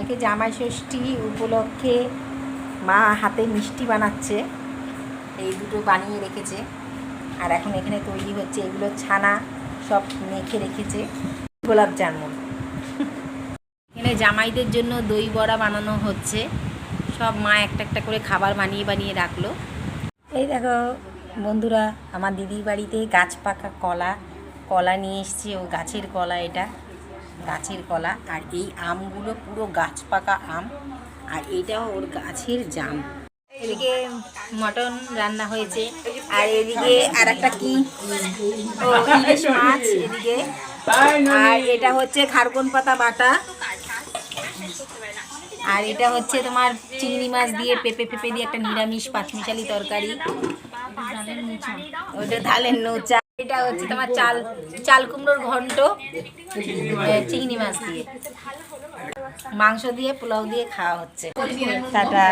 কালকে জামাই ষষ্ঠী উপলক্ষে মা হাতে মিষ্টি বানাচ্ছে, এই দুটো বানিয়ে রেখেছে। আর এখন এখানে তৈরি হচ্ছে, এগুলো ছানা সব মেখে রেখেছে, গোলাপ জামুন। এখানে জামাইদের জন্য দই বড়া বানানো হচ্ছে, সব মা একটা একটা করে খাবার বানিয়ে বানিয়ে রাখলো। এই দেখো বন্ধুরা, আমার দিদির বাড়িতে গাছ পাকা কলা নিয়ে এসছে, ও গাছের কলা, এটা গাছের কলা। আর এই আমগুলো পুরো গাছ পাকা আম, আর এইটাও ওর গাছের জাম। এদিকে মটন রান্না হয়েছে, আর এদিকে আর একটা কি ইলিশ মাছ এদিকে, আর এটা হচ্ছে খারকন পাতা বাটা, আর এটা হচ্ছে তোমার চিংড়ি মাছ দিয়ে পেঁপে দিয়ে একটা নিরামিষ পাঁচমিশালি তরকারি, ওটা ধানের নোচা। এটা হচ্ছে তোমার চাল কুমড়োর ঘন্ট চিংড়ি মাছ দিয়ে, মাংস দিয়ে পোলাও দিয়ে খাওয়া হচ্ছে। টাটা।